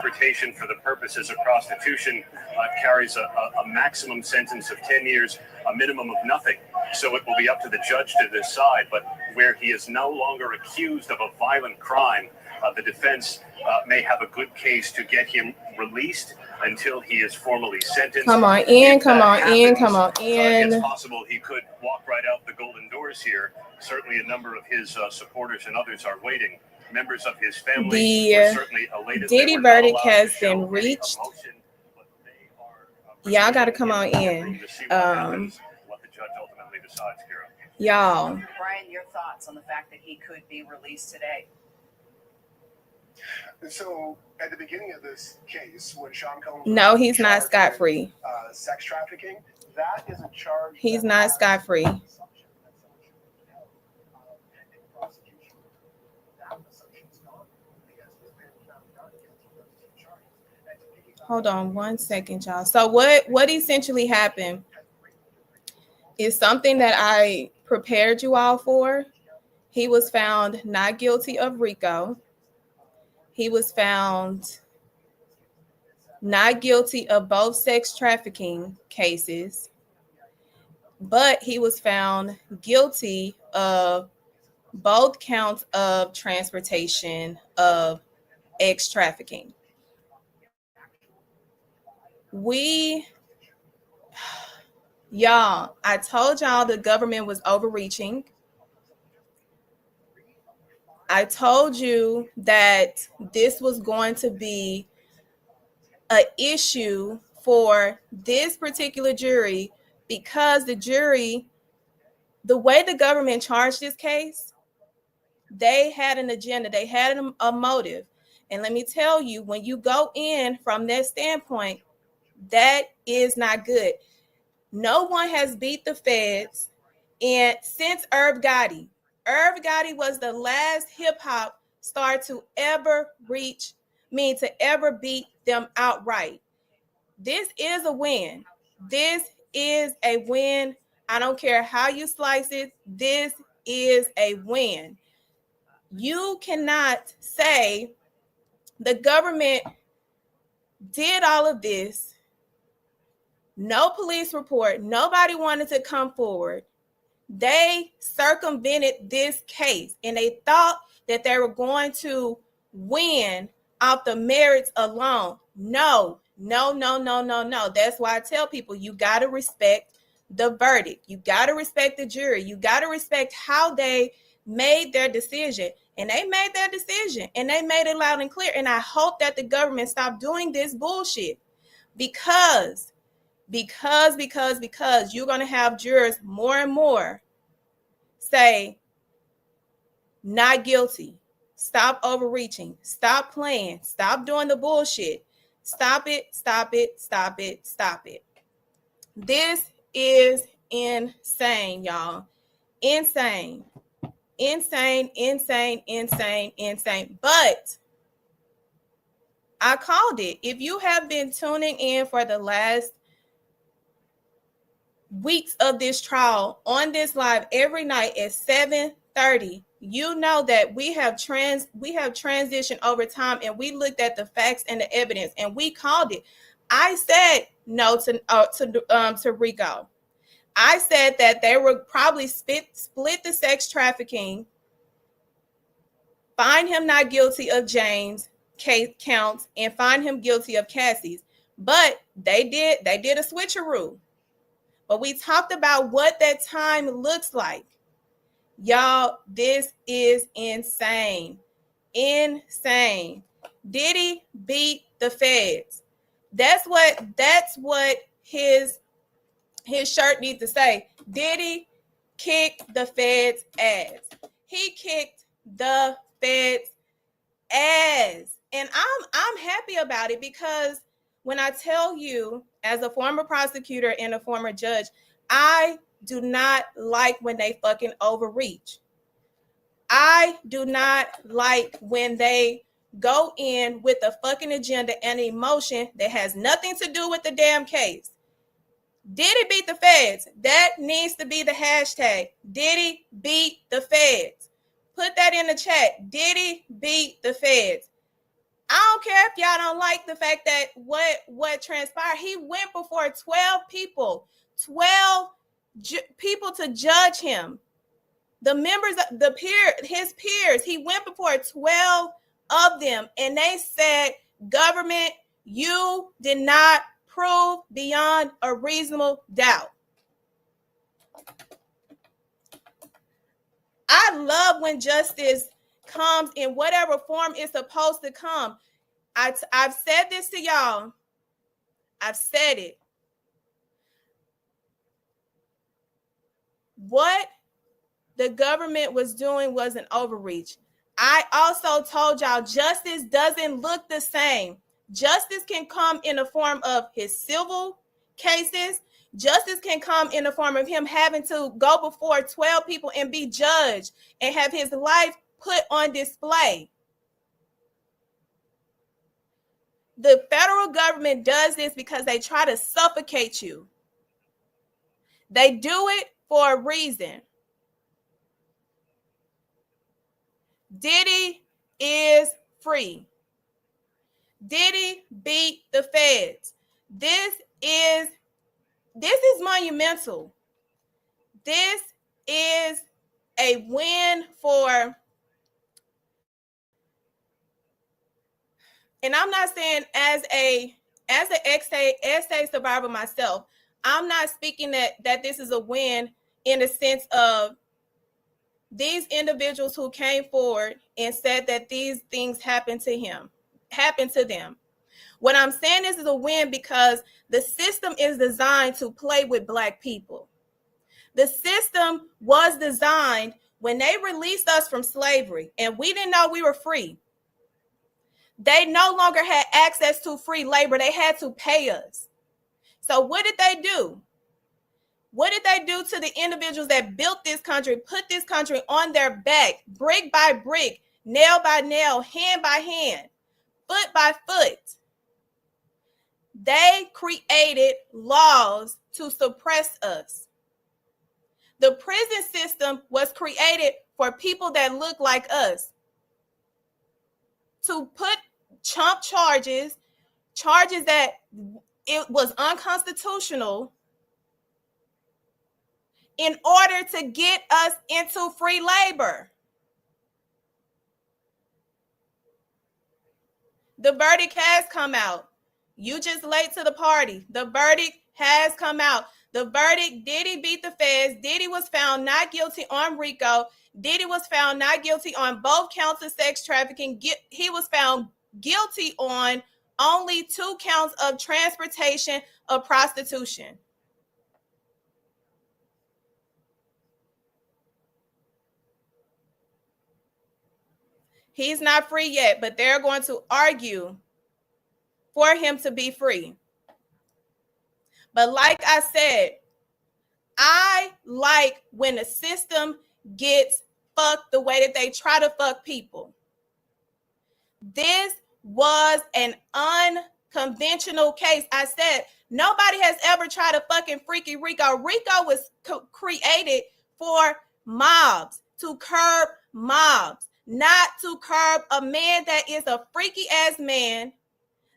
Transportation for the purposes of prostitution carries a maximum sentence of 10 years, a minimum of nothing. So it will be up to the judge to decide. But where he is no longer accused of a violent crime, the defense may have a good case to get him released until he is formally sentenced. Come on in. It's possible he could walk right out the golden doors here. Certainly a number of his supporters and others are waiting. Members of his family were certainly elated. Diddy verdict has been reached. Y'all got to come on in. What the judge ultimately decides, Kira. Y'all. Brian, your thoughts on the fact that he could be released today? So, at the beginning of this case, when Sean Combs no, he's not scot-free. Sex trafficking, that is a charge. He's not scot-free. Hold on 1 second, y'all. So what essentially happened is something that I prepared you all for. He was found not guilty of Rico. He was found not guilty of both sex trafficking cases, but he was found guilty of both counts of transportation of ex trafficking. Y'all, I told y'all the government was overreaching. I told you that this was going to be an issue for this particular jury because the jury, the way the government charged this case, they had an agenda, they had a motive. And let me tell you, when you go in from that standpoint, that is not good. No one has beat the feds since Irv Gotti. Irv Gotti was the last hip hop star to ever beat them outright. This is a win. This is a win. I don't care how you slice it. This is a win. You cannot say the government did all of this. No police report. Nobody wanted to come forward. They circumvented this case and they thought that they were going to win off the merits alone. No. That's why I tell people you got to respect the verdict. You got to respect the jury. You got to respect how they made their decision. And they made their decision and they made it loud and clear. And I hope that the government stop doing this bullshit because you're going to have jurors more and more say, not guilty. Stop overreaching. Stop playing. Stop doing the bullshit. Stop it. This is insane, y'all. Insane. But I called it. If you have been tuning in for the last weeks of this trial on this live every night at 7:30, you know that we have transitioned over time and we looked at the facts and the evidence and we called it. I said no to Rico. I said that they would probably split the sex trafficking, find him not guilty of James' case counts, and find him guilty of Cassie's. But they did a switcheroo. But we talked about what that time looks like. Y'all, this is insane. Diddy beat the feds. That's what his shirt needs to say. Diddy kicked the feds' ass. He kicked the feds' ass. And I'm happy about it because when I tell you, as a former prosecutor and a former judge, I do not like when they fucking overreach. I do not like when they go in with a fucking agenda and emotion that has nothing to do with the damn case. Diddy beat the feds. That needs to be the hashtag. Diddy beat the feds. Put that in the chat. Diddy beat the feds. I don't care if y'all don't like the fact that what transpired. He went before 12 people, 12 people to judge him. The members of his peers, he went before 12 of them, and they said, government, you did not prove beyond a reasonable doubt. I love when justice comes in whatever form it's supposed to come. I've said this to y'all. I've said it. What the government was doing was an overreach. I also told y'all justice doesn't look the same. Justice can come in the form of his civil cases. Justice can come in the form of him having to go before 12 people and be judged and have his life put on display. The federal government does this because they try to suffocate you. They do it for a reason. Diddy is free. Diddy beat the feds. This is monumental. This is a win for, and I'm not saying as an essay survivor myself, I'm not speaking that this is a win in the sense of these individuals who came forward and said that these things happened to them. What I'm saying is a win because the system is designed to play with Black people. The system was designed when they released us from slavery and we didn't know we were free. They no longer had access to free labor. They had to pay us. So what did they do? What did they do to the individuals that built this country, put this country on their back, brick by brick, nail by nail, hand by hand, foot by foot? They created laws to suppress us. The prison system was created for people that look like us to put chump charges that it was unconstitutional in order to get us into free labor. The verdict has come out. You just late to the party. The verdict has come out. The verdict, Diddy beat the feds. Diddy was found not guilty on Rico. Diddy was found not guilty on both counts of sex trafficking. He was found guilty on only 2 counts of transportation of prostitution. He's not free yet, but they're going to argue for him to be free. But like I said, I like when the system gets fucked the way that they try to fuck people. This was an unconventional case. I said, nobody has ever tried to fucking freaky Rico. Rico was created for mobs, to curb mobs, not to curb a man that is a freaky ass man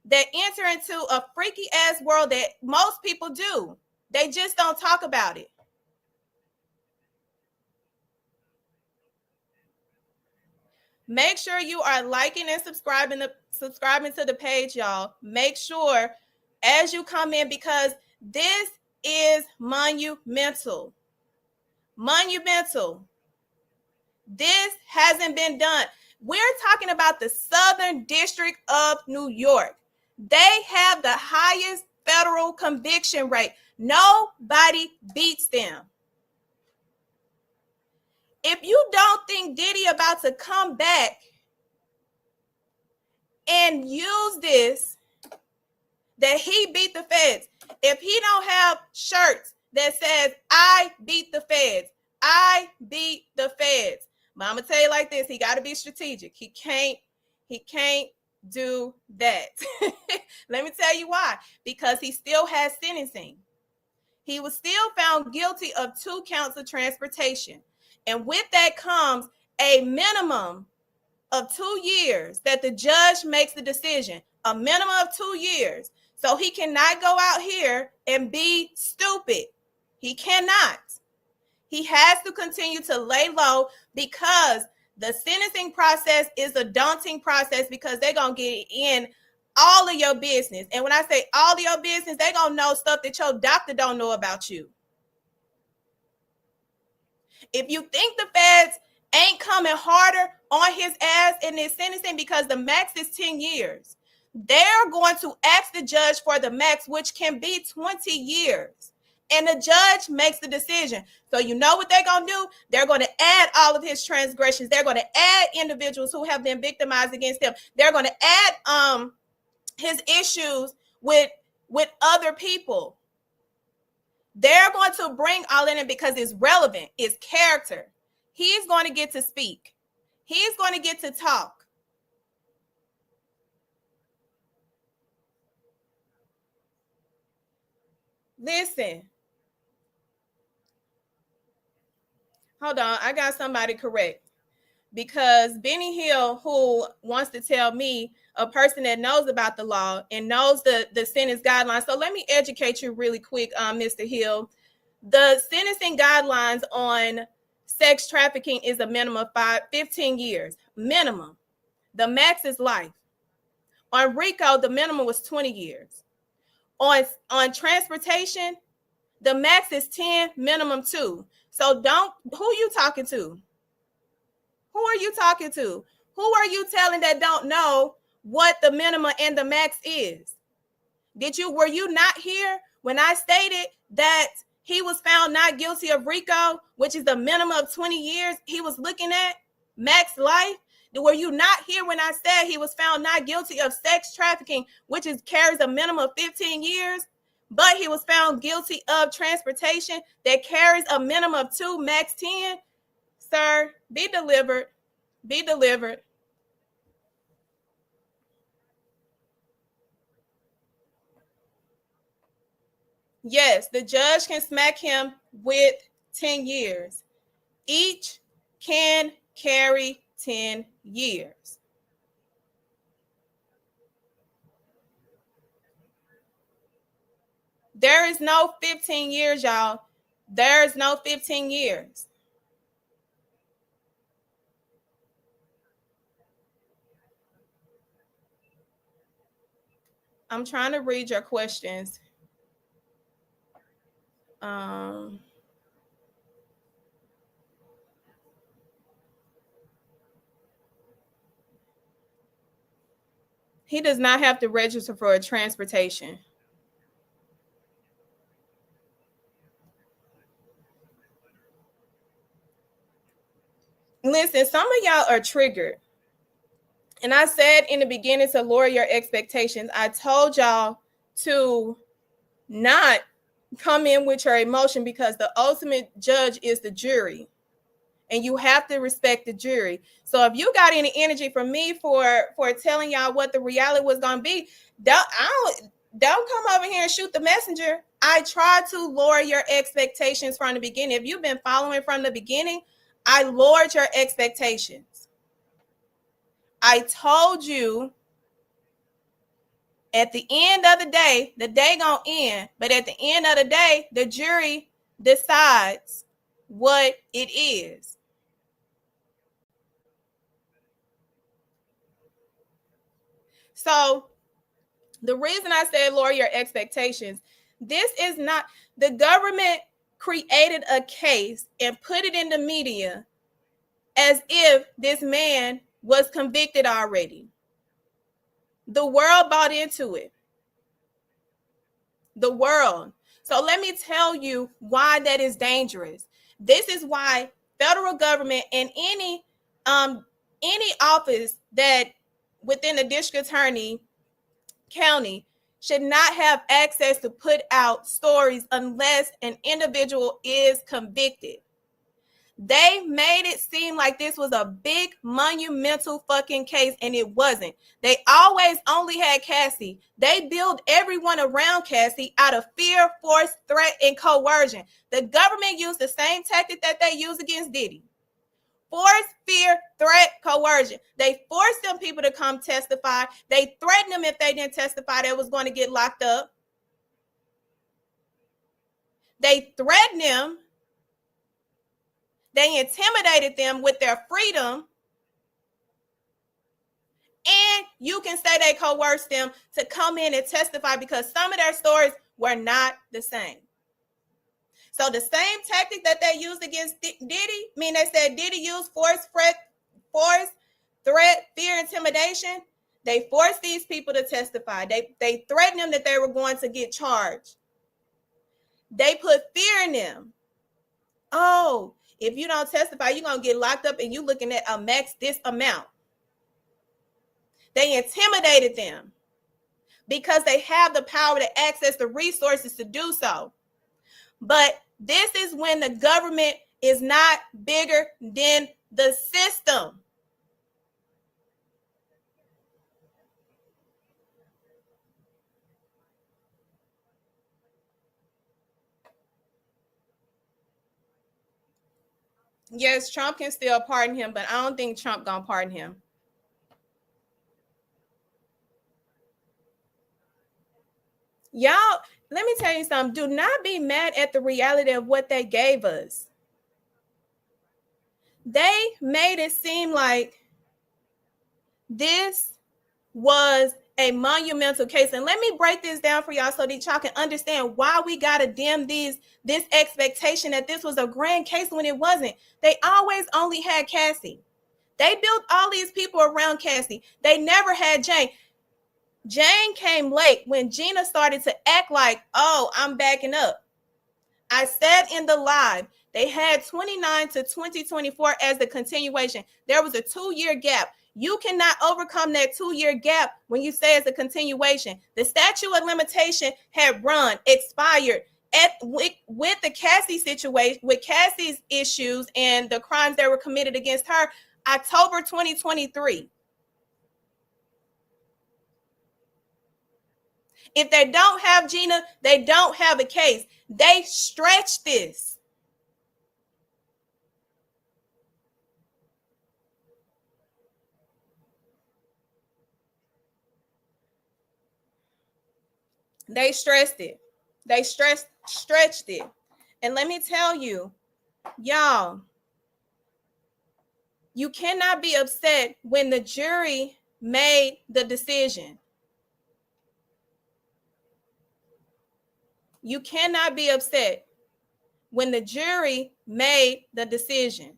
that enter into a freaky ass world that most people do. They just don't talk about it. Make sure you are liking and subscribing to the page, y'all. Make sure as you come in, because this is monumental. Monumental. This hasn't been done. We're talking about the Southern District of New York. They have the highest federal conviction rate. Nobody beats them. If you don't think Diddy about to come back and use this, that he beat the feds, if he don't have shirts that says, I beat the feds, I beat the feds. But I'm gonna tell you like this, he got to be strategic. He can't do that. Let me tell you why. Because he still has sentencing. He was still found guilty of 2 counts of transportation. And with that comes a minimum of 2 years that the judge makes the decision, a minimum of 2 years. So he cannot go out here and be stupid. He cannot. He has to continue to lay low because the sentencing process is a daunting process because they're going to get in all of your business. And when I say all of your business, they're going to know stuff that your doctor don't know about you. If you think the feds ain't coming harder on his ass in this sentencing because the max is 10 years, they're going to ask the judge for the max, which can be 20 years. And the judge makes the decision. So you know what they're going to do? They're going to add all of his transgressions. They're going to add individuals who have been victimized against him. They're going to add his issues with other people. They're going to bring all in it because it's relevant. It's character. He's going to get to speak. He's going to get to talk. Listen. Hold on. I got somebody correct. Because Benny Hill, who wants to tell me, a person that knows about the law and knows the sentence guidelines. So let me educate you really quick, Mr. Hill. The sentencing guidelines on sex trafficking is a minimum of 15 years. Minimum. The max is life. On Rico, the minimum was 20 years. On transportation, the max is 10, minimum 2. So who you talking to? Who are you talking to? Who are you telling that don't know what the minimum and the max is? Were you not here when I stated that he was found not guilty of Rico, which is the minimum of 20 years he was looking at, max life? Were you not here when I said he was found not guilty of sex trafficking, which carries a minimum of 15 years, but he was found guilty of transportation that carries a minimum of 2, max 10? Sir, be delivered. Be delivered. Yes, the judge can smack him with 10 years. Each can carry 10 years. There is no 15 years, y'all. There is no 15 years. I'm trying to read your questions. He does not have to register for a transportation. Listen, some of y'all are triggered. And I said in the beginning to lower your expectations. I told y'all to not come in with your emotion because the ultimate judge is the jury. And you have to respect the jury. So if you got any energy from me for telling y'all what the reality was going to be, don't come over here and shoot the messenger. I tried to lower your expectations from the beginning. If you've been following from the beginning, I lowered your expectations. I told you at the end of the day gonna end, but at the end of the day, the jury decides what it is. So the reason I said lower your expectations, this is not, the government created a case and put it in the media as if this man was convicted already. The world bought into it. The world. So let me tell you why that is dangerous. This is why federal government and any office that within the district attorney county should not have access to put out stories unless an individual is convicted. They made it seem like this was a big monumental fucking case, and it wasn't. They always only had Cassie. They built everyone around Cassie out of fear, force, threat, and coercion. The government used the same tactic that they used against Diddy. force, fear, threat, coercion. They forced them people to come testify. They threatened them if they didn't testify, they was going to get locked up. They threatened them. They intimidated them with their freedom. And you can say they coerced them to come in and testify because some of their stories were not the same. So the same tactic that they used against Diddy, they said Diddy used force, threat, fear, intimidation. They forced these people to testify. They threatened them that they were going to get charged. They put fear in them. Oh, if you don't testify, you're going to get locked up and you're looking at a max this amount. They intimidated them because they have the power to access the resources to do so. But this is when the government is not bigger than the system. Yes, Trump can still pardon him, but I don't think Trump gonna pardon him. Y'all, let me tell you something. Do not be mad at the reality of what they gave us. They made it seem like this was a monumental case. And let me break this down for y'all so that y'all can understand why we got to dim this expectation that this was a grand case when it wasn't. They always only had Cassie. They built all these people around Cassie. They never had Jane. Jane came late when Gina started to act like, oh, I'm backing up. I said in the live, they had 29 to 2024 as the continuation. There was a 2-year gap. You cannot overcome that 2-year gap when you say it's a continuation. The statute of limitation had run, expired with the Cassie situation, with Cassie's issues and the crimes that were committed against her, October 2023. If they don't have Gina, they don't have a case. They stretch this. They stressed it. They stretched it. And let me tell you, y'all, you cannot be upset when the jury made the decision. You cannot be upset when the jury made the decision.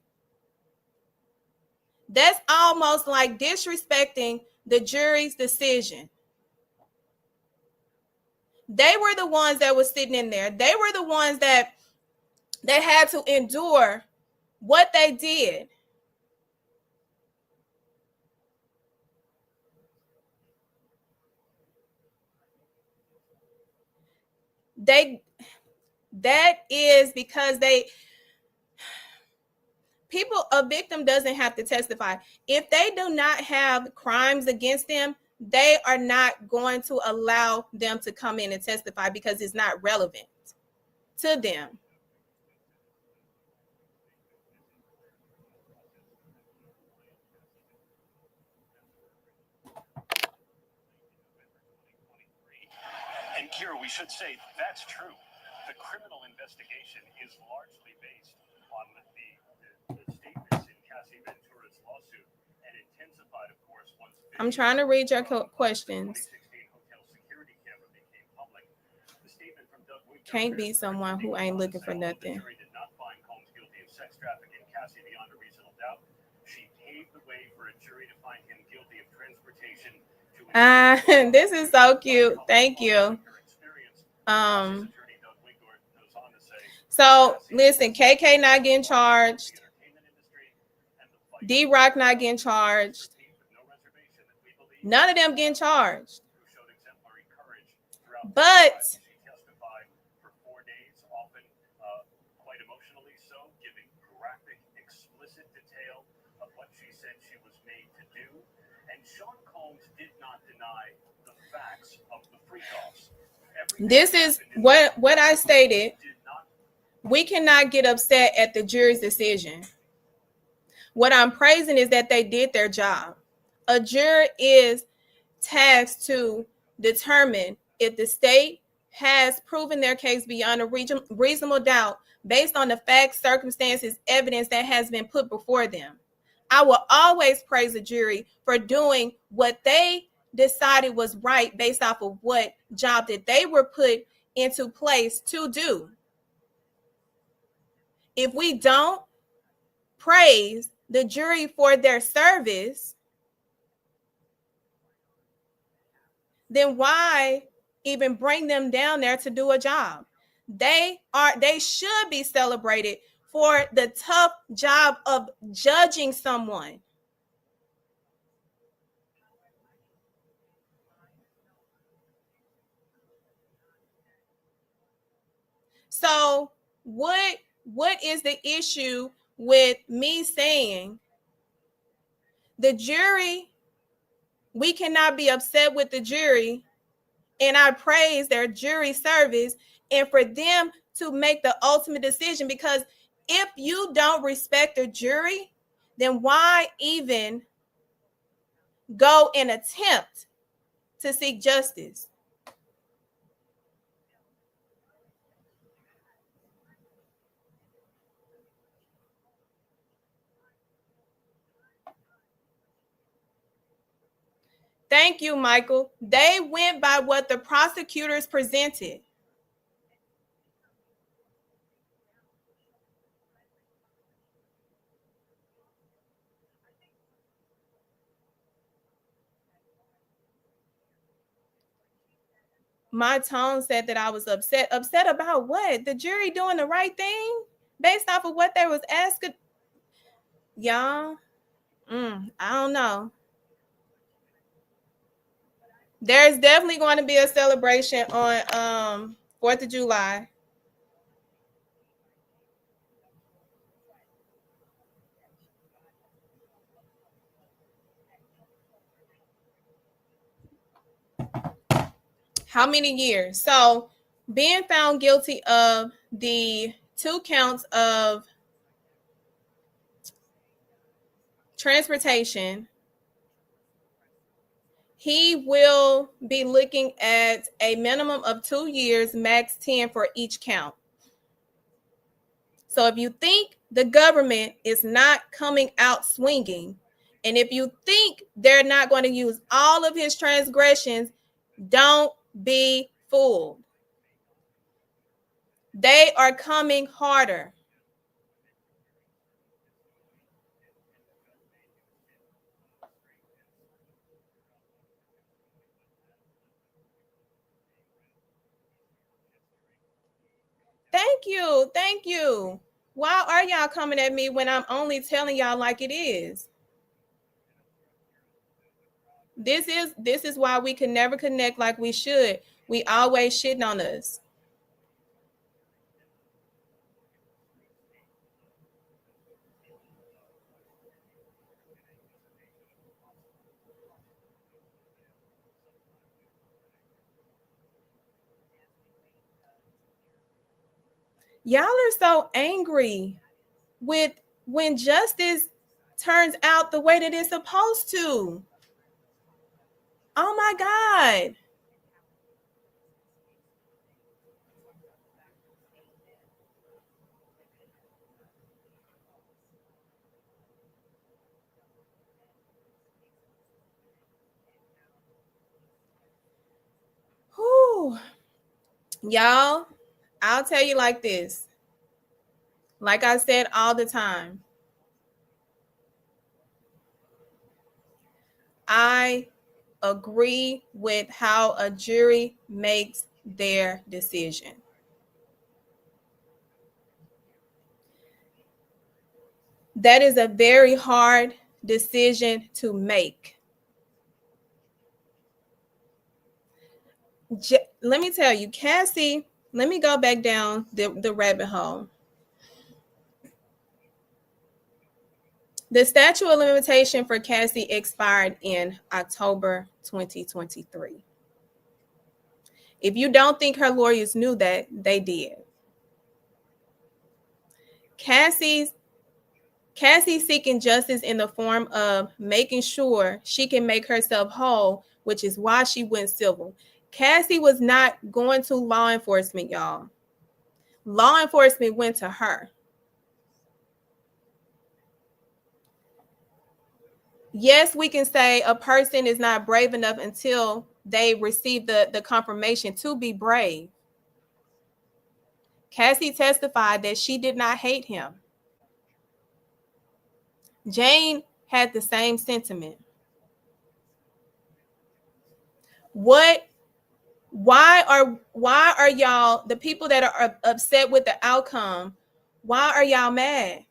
That's almost like disrespecting the jury's decision. They were the ones that were sitting in there. They were the ones that had to endure what they did. That is because a victim doesn't have to testify. If they do not have crimes against them, they are not going to allow them to come in and testify because it's not relevant to them. And Kira, we should say that's true. The criminal investigation is largely based on the statements in Cassie Ventura's lawsuit and intensified, of course, once I'm trying to read your questions. Can't be someone who ain't looking for nothing. Did not find Combs guilty of sex trafficking Cassie beyond a reasonable doubt. She paved the way for a jury to find him guilty of transportation. This is so cute. Thank you. So listen, KK not getting charged. D-Rock not getting charged. None of them getting charged. But this is what I stated. We cannot get upset at the jury's decision. What I'm praising is that they did their job. A juror is tasked to determine if the state has proven their case beyond a reasonable doubt based on the facts, circumstances, evidence that has been put before them. I will always praise a jury for doing what they decided was right based off of what job that they were put into place to do. If we don't praise the jury for their service, then why even bring them down there to do a job? They should be celebrated for the tough job of judging someone. So what is the issue with me saying the jury, we cannot be upset with the jury, and I praise their jury service and for them to make the ultimate decision? Because if you don't respect the jury, then why even go and attempt to seek justice? Thank you, Michael. They went by what the prosecutors presented. My tone said that I was upset. Upset about what? The jury doing the right thing based off of what they was asking? Y'all, I don't know. There's definitely going to be a celebration on 4th of July. How many years? So being found guilty of the 2 counts of transportation, he will be looking at a minimum of 2 years, max 10 for each count. So if you think the government is not coming out swinging, and if you think they're not going to use all of his transgressions, don't be fooled. They are coming harder. Thank you. Thank you. Why are y'all coming at me when I'm only telling y'all like it is? This is why we can never connect like we should. We always shitting on us. Y'all are so angry with when justice turns out the way that it's supposed to. Oh my God. Whew. Y'all, I'll tell you like this. Like I said all the time, I agree with how a jury makes their decision. That is a very hard decision to make. Let me tell you, Cassie, let me go back down the rabbit hole. The statute of limitation for Cassie expired in October 2023. If you don't think her lawyers knew that, they did. Cassie's Cassie seeking justice in the form of making sure she can make herself whole, which is why she went civil. Cassie was not going to law enforcement, y'all. Law enforcement went to her. Yes, we can say a person is not brave enough until they receive the confirmation to be brave. Cassie testified that she did not hate him. Jane had the same sentiment. Why are y'all, the people that are upset with the outcome, why are y'all mad?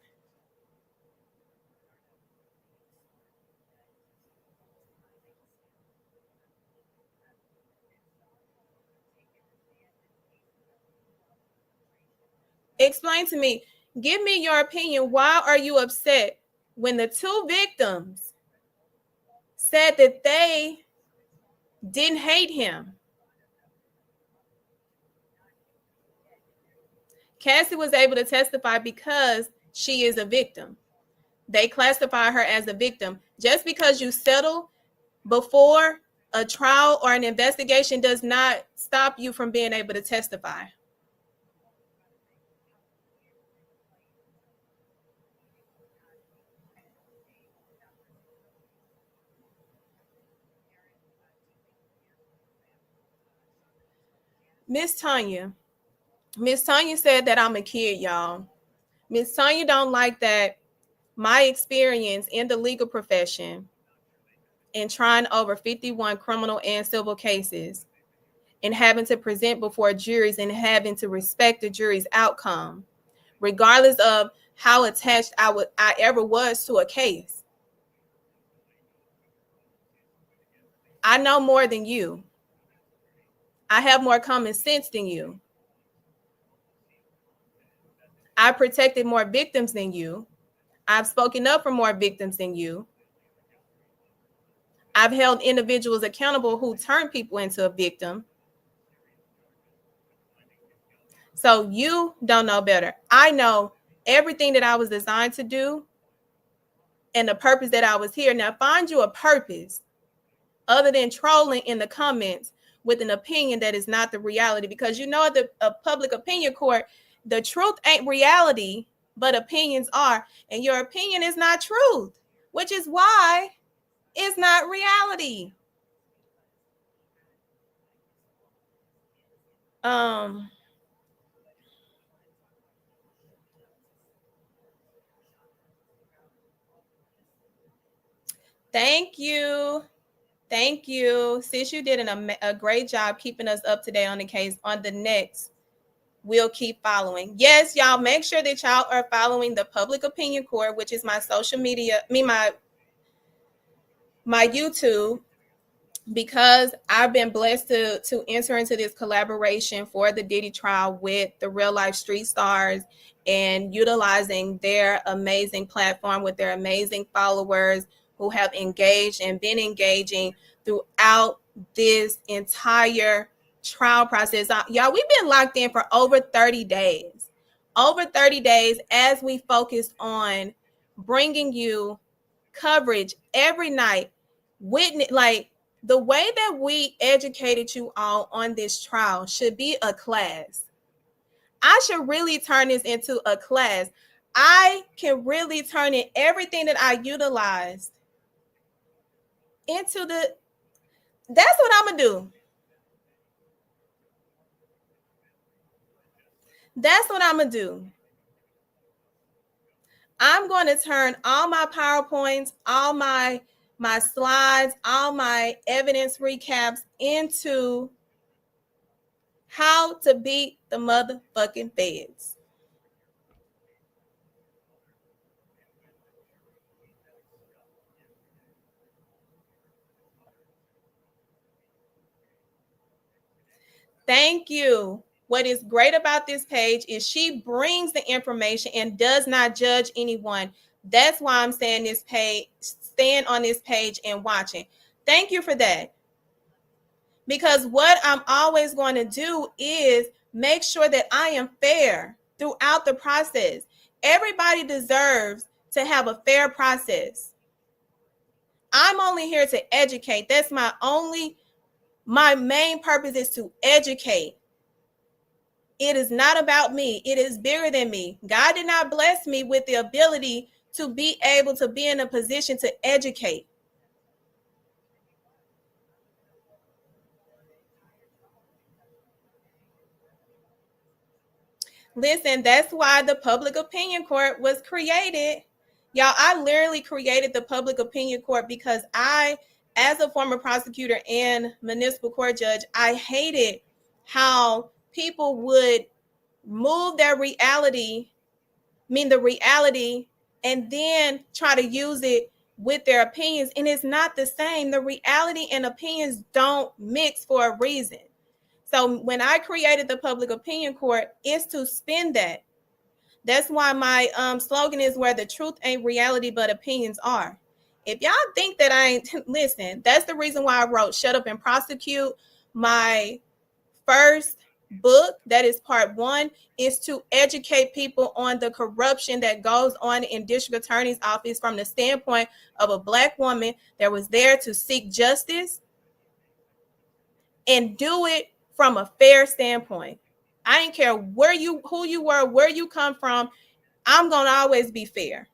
Explain to me. Give me your opinion. Why are you upset when the two victims said that they didn't hate him? Cassie was able to testify because she is a victim. They classify her as a victim. Just because you settle before a trial or an investigation does not stop you from being able to testify. Miss Tanya said that I'm a kid, y'all. Miss Tanya don't like that my experience in the legal profession and trying over 51 criminal and civil cases and having to present before juries and having to respect the jury's outcome, regardless of how attached I ever was to a case. I know more than you. I have more common sense than you. I protected more victims than you. I've spoken up for more victims than you. I've held individuals accountable who turn people into a victim. So you don't know better. I know everything that I was designed to do and the purpose that I was here. Now find you a purpose other than trolling in the comments with an opinion that is not the reality, because you know the public opinion court, the truth ain't reality, but opinions are, and your opinion is not truth, which is why it's not reality. Thank you. Thank you. Sis, you did a great job keeping us up to date on the case. On the next, we'll keep following. Yes, y'all, make sure that y'all are following the Public Opinion Court, which is my social media, my YouTube, because I've been blessed to enter into this collaboration for the Diddy trial with the Real Life Street Stars and utilizing their amazing platform with their amazing followers who have engaged and been engaging throughout this entire trial process. Y'all, we've been locked in for over 30 days. Over 30 days as we focus on bringing you coverage every night. Witness, like, the way that we educated you all on this trial should be a class. I should really turn this into a class. I can really turn in everything that I utilized into that's what I'm gonna do. That's what I'm gonna do. I'm going to turn all my PowerPoints, all my slides, all my evidence recaps into how to beat the motherfucking feds. Thank you. What is great about this page is she brings the information and does not judge anyone. That's why I'm saying this page, stand on this page and watching. Thank you for that. Because what I'm always going to do is make sure that I am fair throughout the process. Everybody deserves to have a fair process. I'm only here to educate. That's my main purpose is to educate. It is not about me. It is bigger than me. God did not bless me with the ability to be able to be in a position to educate. Listen, that's why the public opinion court was created. Y'all, I literally created the public opinion court because I, as a former prosecutor and municipal court judge, I hated how people would move their reality, the reality, and then try to use it with their opinions. And it's not the same. The reality and opinions don't mix for a reason. So when I created the public opinion court, it's to spin that. That's why my slogan is where the truth ain't reality, but opinions are. If y'all think that I ain't, listen, that's the reason why I wrote Shut Up and Prosecute. My first book, that is part 1, is to educate people on the corruption that goes on in district attorney's office from the standpoint of a Black woman that was there to seek justice and do it from a fair standpoint. I didn't care who you were, where you come from. I'm going to always be fair.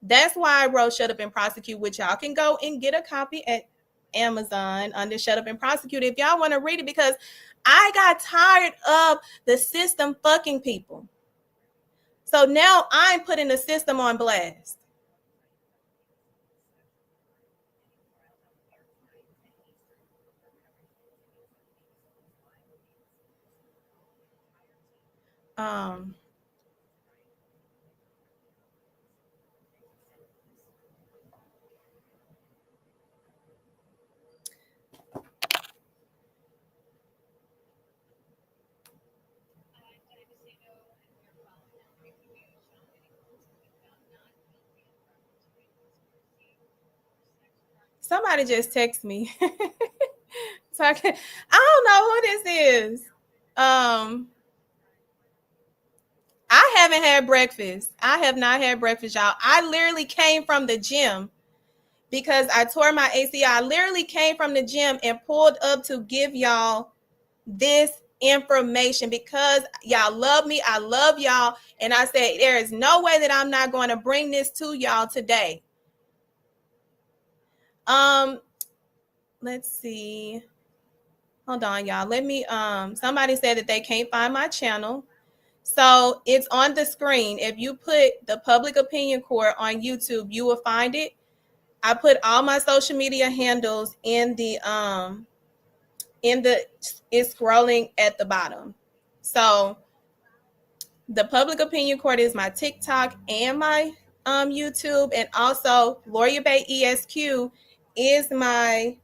That's why I wrote Shut Up and Prosecute, which y'all can go and get a copy at Amazon under Shut Up and Prosecute if y'all want to read it, because I got tired of the system fucking people. So now I'm putting the system on blast. Somebody just text me. Talking, I don't know who this is. I haven't had breakfast. I have not had breakfast, y'all. I literally came from the gym because I tore my ACL. I literally came from the gym and pulled up to give y'all this information because y'all love me. I love y'all. And I said, there is no way that I'm not going to bring this to y'all today. Let's see. Hold on, y'all. Let me, somebody said that they can't find my channel. So it's on the screen. If you put the public opinion court on YouTube, you will find it. I put all my social media handles it's scrolling at the bottom. So the public opinion court is my TikTok and my YouTube, and also Lawyer Bay ESQ is my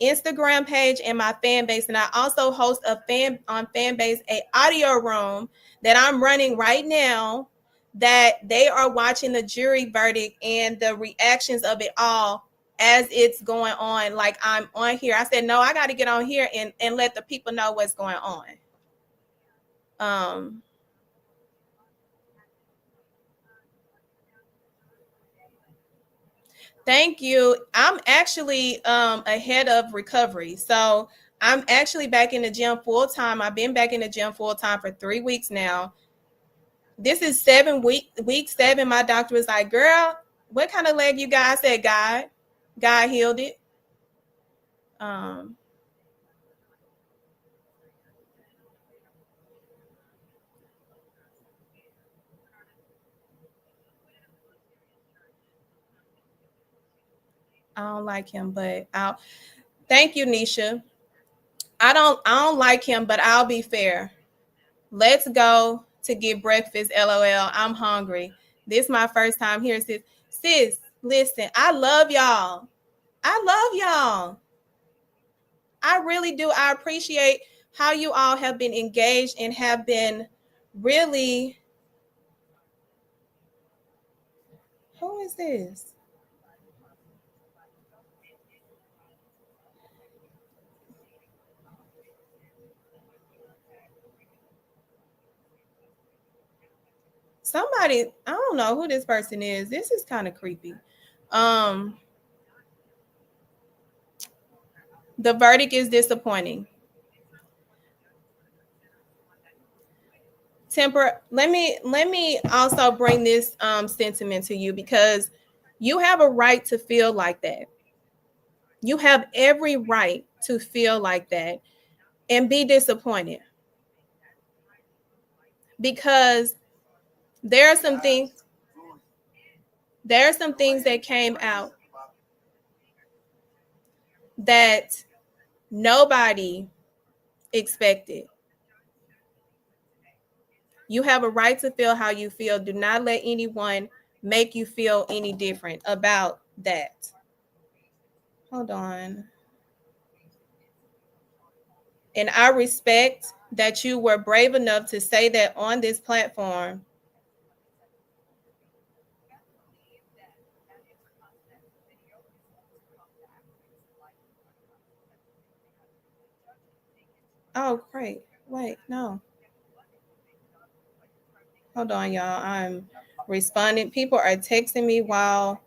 Instagram page and my fan base. And I also host fan base, a audio room that I'm running right now, that they are watching the jury verdict and the reactions of it all as it's going on. Like I'm on here. I said, no, I got to get on here and let the people know what's going on. Thank you. I'm actually ahead of recovery. So I'm actually back in the gym full time. I've been back in the gym full time for 3 weeks now. This is week 7. My doctor was like, girl, what kind of leg you got? I said, God healed it. I don't like him, but thank you, Nisha. I don't like him, but I'll be fair. Let's go to get breakfast. LOL. I'm hungry. This is my first time here, sis. Sis, listen, I love y'all. I really do. I appreciate how you all have been engaged and have been really. Who is this? somebody, I don't know who this person is. This is kind of creepy. The verdict is disappointing. Let me also bring this sentiment to you, because you have a right to feel like that. You have every right to feel like that and be disappointed, because there are some things that came out that nobody expected. You have a right to feel how you feel. Do not let anyone make you feel any different about that. Hold on. And I respect that you were brave enough to say that on this platform. Oh, great. Wait, no. Hold on, y'all. I'm responding. People are texting me while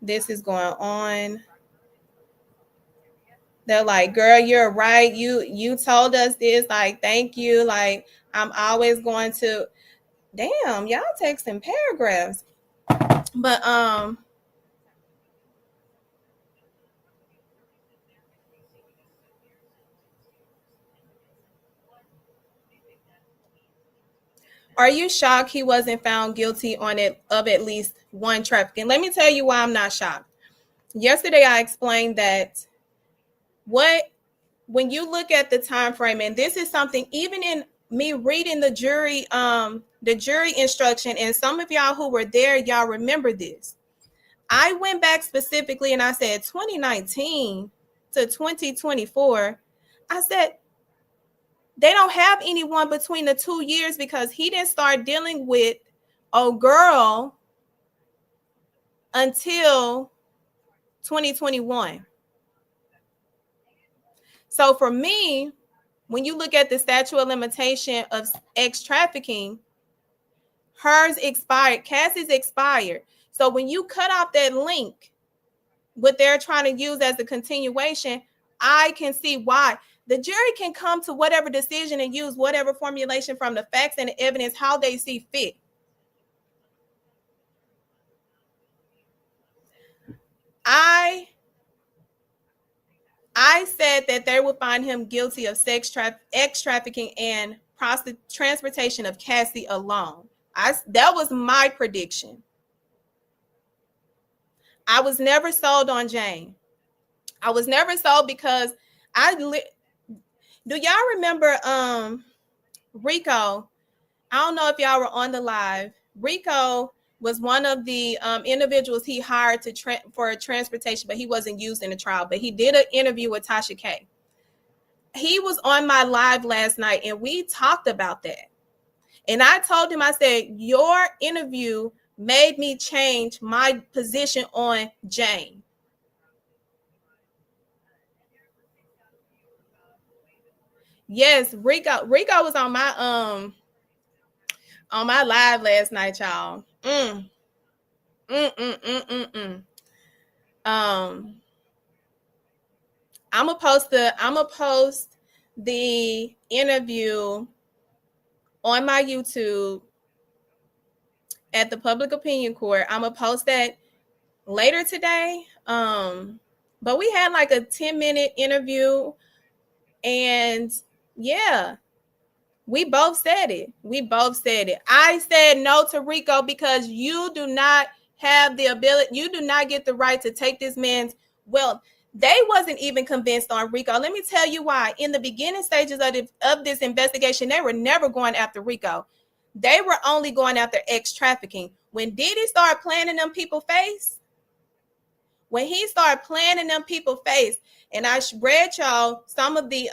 this is going on. They're like, girl, you're right. You told us this. Like, thank you. Like, I'm always going to. Damn, y'all texting paragraphs. But are you shocked he wasn't found guilty on it of at least one trafficking? Let me tell you why I'm not shocked. Yesterday I explained that when you look at the time frame, and this is something even in me reading the jury instruction, and some of y'all who were there, y'all remember this. I went back specifically and I said 2019 to 2024. I said they don't have anyone between the 2 years, because he didn't start dealing with a girl until 2021. So for me, when you look at the statute of limitation of ex trafficking, hers expired, Cassie's expired. So when you cut off that link, what they're trying to use as a continuation, I can see why. The jury can come to whatever decision and use whatever formulation from the facts and the evidence how they see fit. I said that they would find him guilty of ex trafficking and transportation of Cassie alone. That was my prediction. I was never sold on Jane. I was never sold because do y'all remember Rico? I don't know if y'all were on the live. Rico was one of the individuals he hired for transportation, but he wasn't used in the trial. But he did an interview with Tasha K. He was on my live last night, and we talked about that. And I told him, I said, your interview made me change my position on Jane. Yes, Rico was on my live last night, y'all. I'm gonna post the interview on my YouTube at the Public Opinion Court. I'm gonna post that later today. But we had like a 10-minute interview, and yeah, we both said it. I said no to Rico because you do not have the ability, you do not get the right to take this man's wealth. They wasn't even convinced on Rico. Let me tell you why. In the beginning stages of this investigation, they were never going after Rico. They were only going after ex trafficking. When Diddy started playing in them people's face, and I read y'all some of the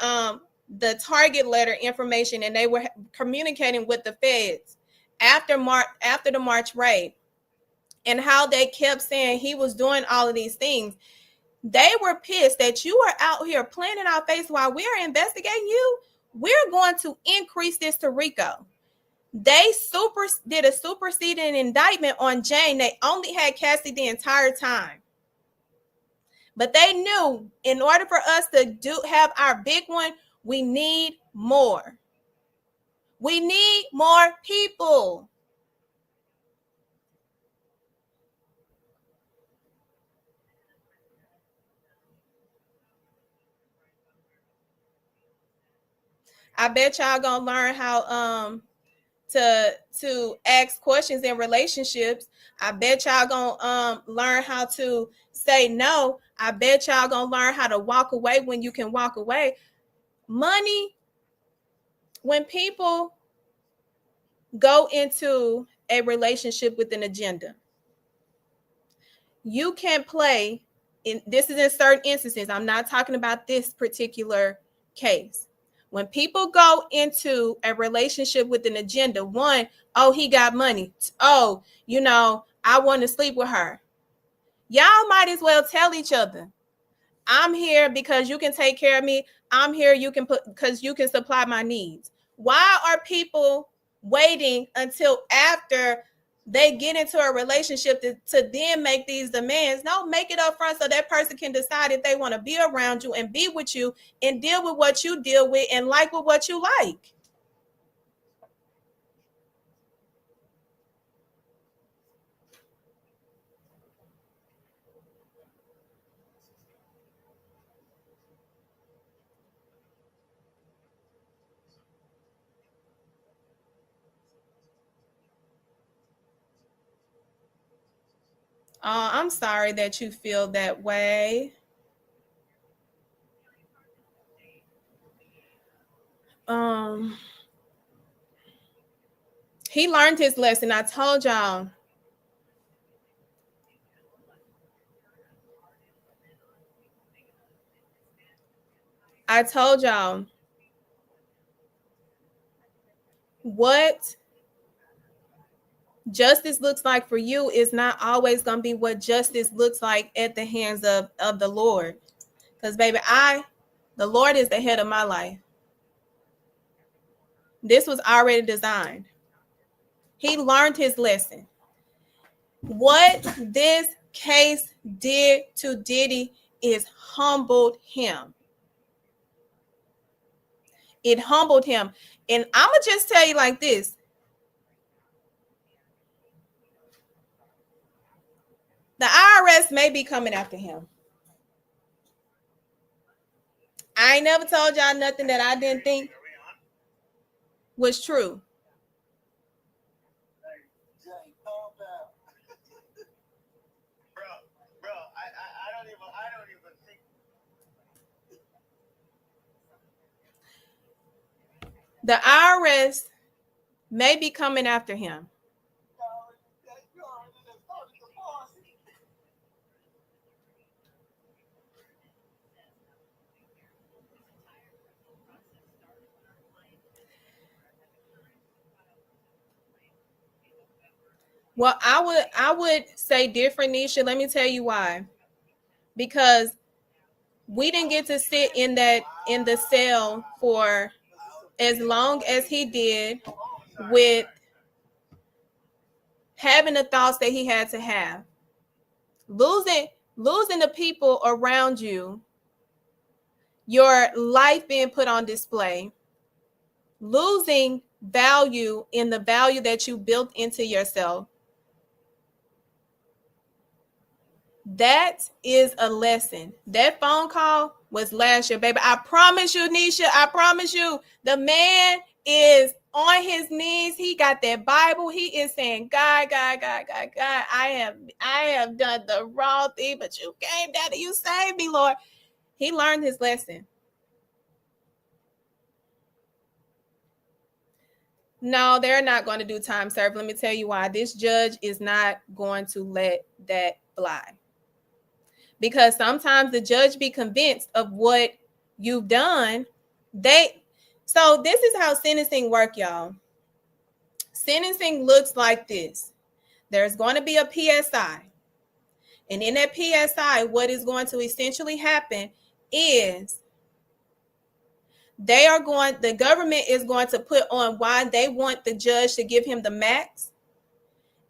target letter information, and they were communicating with the feds after the March raid, and how they kept saying he was doing all of these things. They were pissed that you are out here playing in our face while we're investigating you. We're going to increase this to Rico. They did a superseding indictment on Jane. They only had Cassie the entire time. But they knew in order for us to have our big one, we need more. We need more people. I bet y'all gonna learn how to ask questions in relationships. I bet y'all gonna learn how to say no. I bet y'all gonna learn how to walk away when you can walk away. Money, when people go into a relationship with an agenda, you can play in, this is in certain instances. I'm not talking about this particular case. When people go into a relationship with an agenda, one, oh, he got money. Oh, I want to sleep with her. Y'all might as well tell each other, I'm here because you can take care of me. I'm here because you can supply my needs. Why are people waiting until after they get into a relationship to then make these demands? No, make it up front so that person can decide if they want to be around you and be with you and deal with what you deal with and like with what you like. I'm sorry that you feel that way. He learned his lesson. I told y'all. What justice looks like for you is not always going to be what justice looks like at the hands of the Lord. Because, baby, the Lord is the head of my life. This was already designed. He learned his lesson. What this case did to Diddy is humbled him. It humbled him. And I'm going to just tell you like this. The IRS may be coming after him. I ain't never told y'all nothing that I didn't think was true. I don't even think. The IRS may be coming after him. Well, I would say different, Nisha. Let me tell you why. Because we didn't get to sit in the cell for as long as he did with having the thoughts that he had to have. Losing the people around you, your life being put on display, losing value in the value that you built into yourself. That is a lesson. That phone call was last year, baby. I promise you, Nisha, I promise you, the man is on his knees. He got that Bible. He is saying, God, I have done the wrong thing, but you came down and you saved me, Lord. He learned his lesson. No, they're not going to do time served. Let me tell you why. This judge is not going to let that fly. Because sometimes the judge be convinced of what you've done. So this is how sentencing work, y'all. Sentencing looks like this. There's going to be a PSI. And in that PSI, what is going to essentially happen is the government is going to put on why they want the judge to give him the max,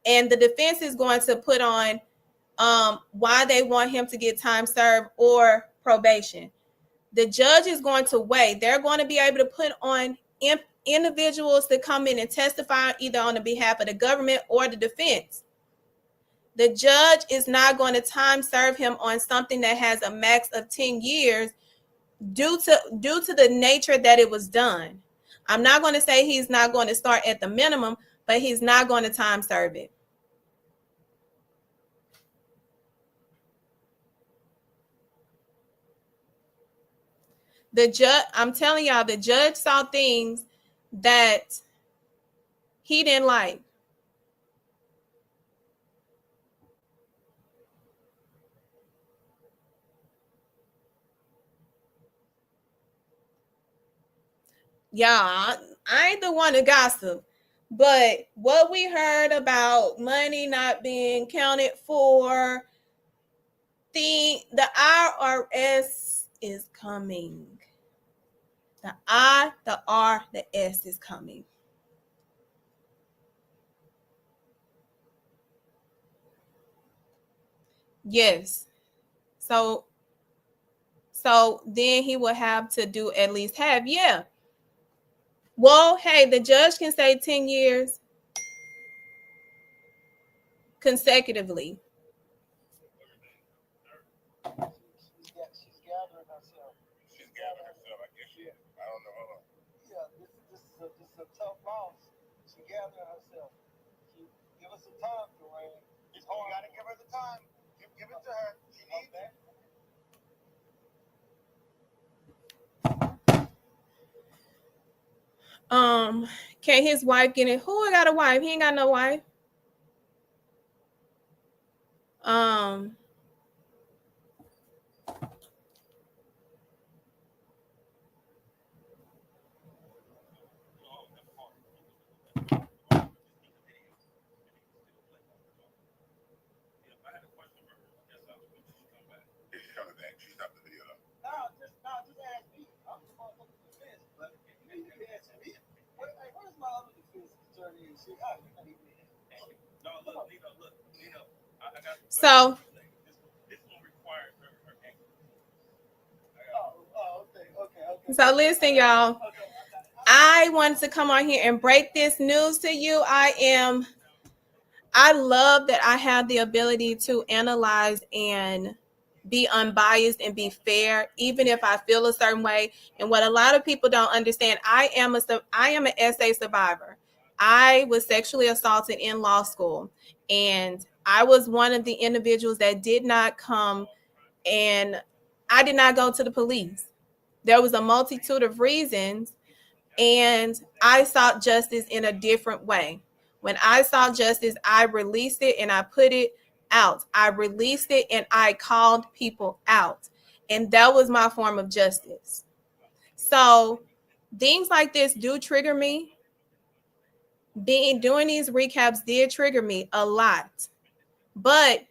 and the defense is going to put on why they want him to get time served or probation. The judge is going to weigh. They're going to be able to put on individuals to come in and testify either on the behalf of the government or the defense. The judge is not going to time serve him on something that has a max of 10 years due to the nature that it was done. I'm not going to say he's not going to start at the minimum, but he's not going to time serve it. The judge, I'm telling y'all, the judge saw things that he didn't like. Y'all, I ain't the one to gossip, but what we heard about money not being counted for, the IRS is coming. The I, the R, the S is coming. Yes. So then he will have to do at least half. Yeah. Well, hey, the judge can say 10 years consecutively. She's gathering herself. She's gathering herself, I guess. Yeah. I don't know. Hold on. Yeah, this is a tough loss. She's gathering herself. Give us some time, Dwayne. You gotta give her the time. Give it to her. She needs that. Can his wife get it? Who got a wife? He ain't got no wife. She's not the video though. No, just ask me. I'm the motherfucking defense, but you need to answer me. Where's my other defense attorney and shit? Oh, you're not even in. No, look, Nino, I got So this one requires her okay. So listen, y'all. I wanted to come on here and break this news to you. I love that I have the ability to analyze and be unbiased and be fair, even if I feel a certain way. And what a lot of people don't understand, I am an SA survivor. I was sexually assaulted in law school, and I was one of the individuals that did not come, and I did not go to the police. There was a multitude of reasons, and I sought justice in a different way. When I saw justice, I released it and I put it out. I released it and I called people out. And that was my form of justice. So things like this do trigger me. Doing these recaps did trigger me a lot. But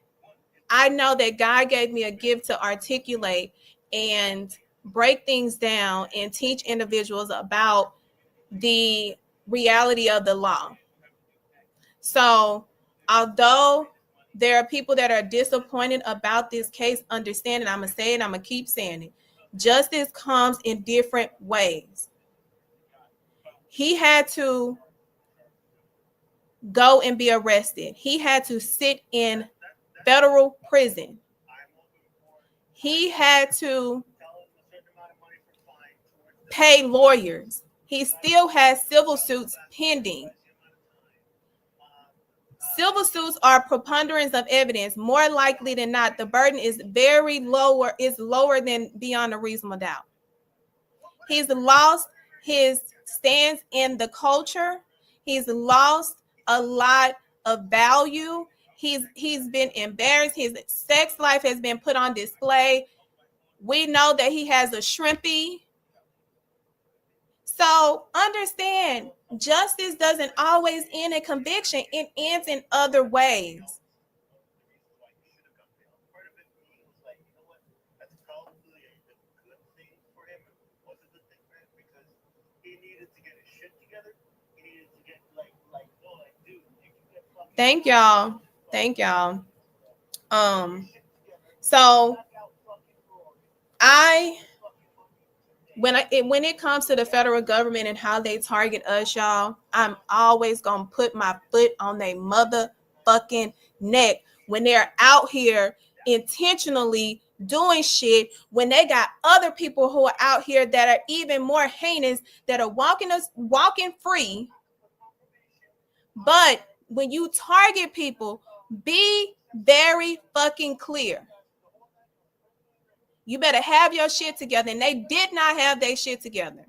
I know that God gave me a gift to articulate and break things down and teach individuals about the reality of the law. So although there are people that are disappointed about this case, understand it. I'm going to say it. I'm going to keep saying it. Justice comes in different ways. He had to go and be arrested. He had to sit in federal prison. He had to pay lawyers. He still has civil suits pending. Civil suits are preponderance of evidence. More likely than not, the burden is lower than beyond a reasonable doubt. He's lost his stance in the culture. He's lost a lot of value. He's been embarrassed. His sex life has been put on display. We know that he has a shrimpy. So understand, justice doesn't always end in conviction. It ends in other ways. Thank y'all. Thank y'all. So when it comes to the federal government and how they target us, y'all, I'm always gonna put my foot on their motherfucking neck when they're out here intentionally doing shit, when they got other people who are out here that are even more heinous, that are walking free. But when you target people, be very fucking clear. You better have your shit together. And they did not have their shit together.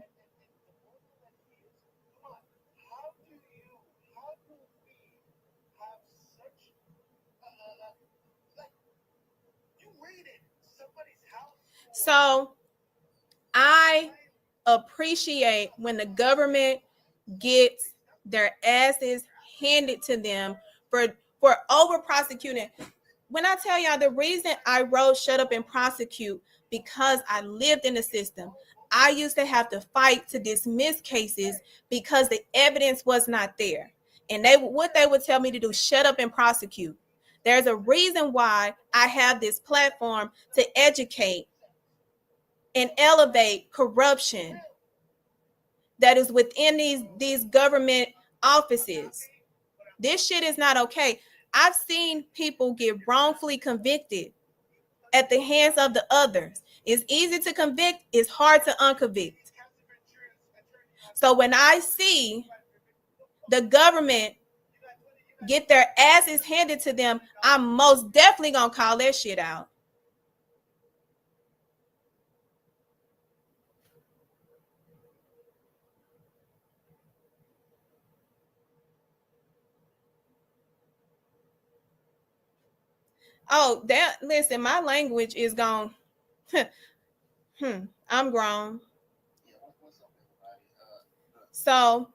So I appreciate when the government gets their asses handed to them for over prosecuting. When I tell y'all, the reason I wrote Shut Up and Prosecute, because I lived in the system. I used to have to fight to dismiss cases because the evidence was not there. And what they would tell me to do, shut up and prosecute. There's a reason why I have this platform to educate and elevate corruption that is within these government offices. This shit is not okay. I've seen people get wrongfully convicted at the hands of the others. It's easy to convict, it's hard to unconvict. So when I see the government get their asses handed to them, I'm most definitely gonna call that shit out. Oh, that listen, my language is gone. I'm grown. So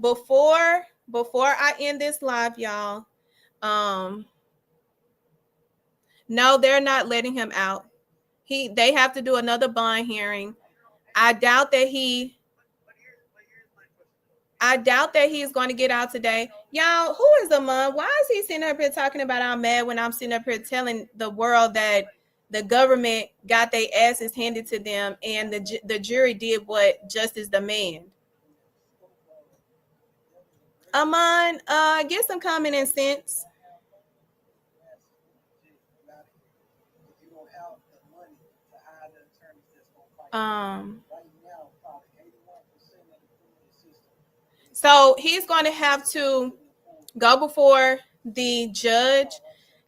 before I end this live, y'all, no, they're not letting him out. They have to do another bond hearing. I doubt that he's going to get out today. Y'all, who is Amon? Why is he sitting up here talking about I'm mad when I'm sitting up here telling the world that the government got their asses handed to them and the jury did what justice demand? Amon, get some common sense. So he's going to have to go before the judge.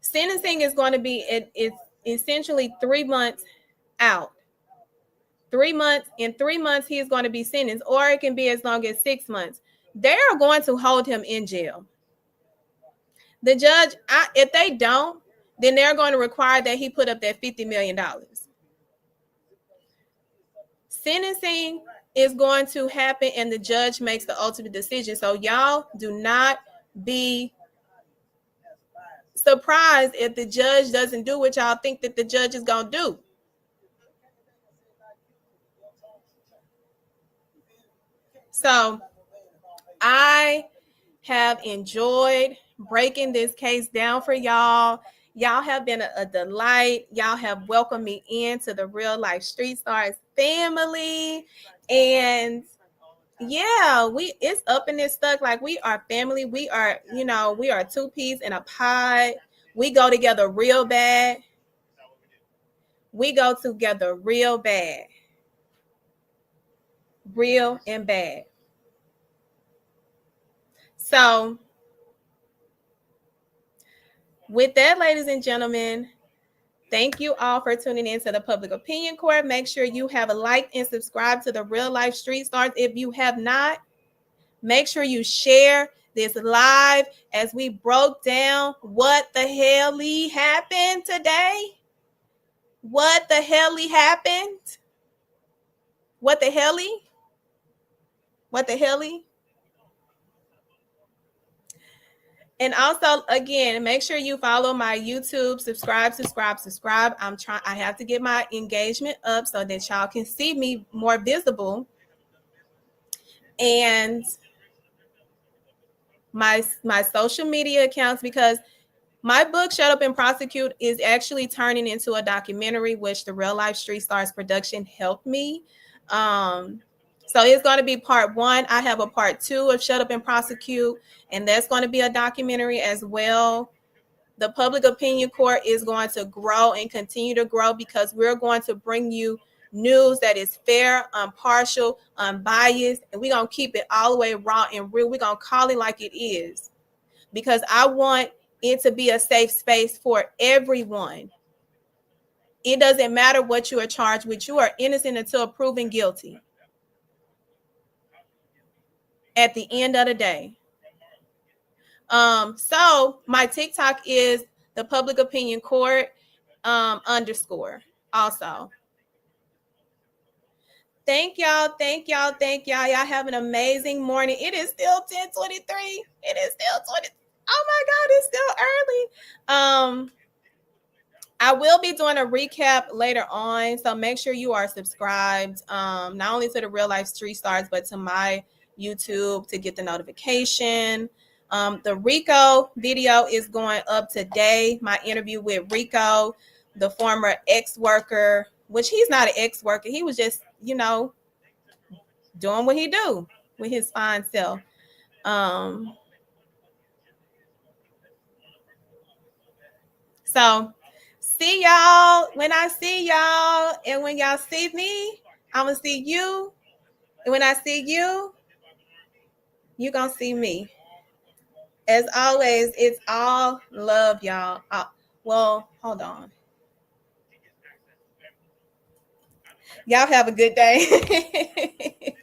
Sentencing is going to be it's essentially 3 months out. 3 months. In 3 months, he is going to be sentenced, or it can be as long as 6 months. They are going to hold him in jail. The judge, if they don't, then they're going to require that he put up that $50 million. Sentencing is going to happen and the judge makes the ultimate decision. So y'all do not be surprised if the judge doesn't do what y'all think that the judge is going to do. So I have enjoyed breaking this case down for y'all. Y'all have been a delight. Y'all have welcomed me into the Real Life Street Stars family. And yeah, it's up and it's stuck. Like, we are family. We are, we are two peas in a pod. We go together real bad. We go together real bad. Real and bad. So with that, ladies and gentlemen, thank you all for tuning in to the Public Opinion Court. Make sure you have a like and subscribe to the Real Life Street Stars. If you have not, make sure you share this live as we broke down what the hell happened today. What the hell happened? What the hell? What the hell? And also, again, make sure you follow my YouTube. Subscribe. I have to get my engagement up so that y'all can see me more visible. and my social media accounts, because my book, Shut Up and Prosecute, is actually turning into a documentary, which the Reallyfe Street Stars production helped me. So it's going to be part 1. I have a part 2 of Shut Up and Prosecute, and that's going to be a documentary as well. The public opinion court is going to grow and continue to grow, because we're going to bring you news that is fair, impartial, unbiased, and we're going to keep it all the way raw and real. We're going to call it like it is, because I want it to be a safe space for everyone. It doesn't matter what you are charged with. You are innocent until proven guilty at the end of the day. So my TikTok is the public opinion court _. Also, thank y'all. Y'all have an amazing morning. It is still 10:23. It is still 20. Oh my God, it's still early. I will be doing a recap later on, so make sure you are subscribed, not only to the Reallyfe Street Stars, but to my YouTube to get the notification. The Rico video is going up today. My interview with Rico, the former ex-worker, which he's not an ex-worker. He was just, doing what he do with his fine self. So see y'all when I see y'all, and when y'all see me, I'm gonna see you, and when I see you, you're gonna see me. As always, it's all love, y'all. Well, hold on. Y'all have a good day.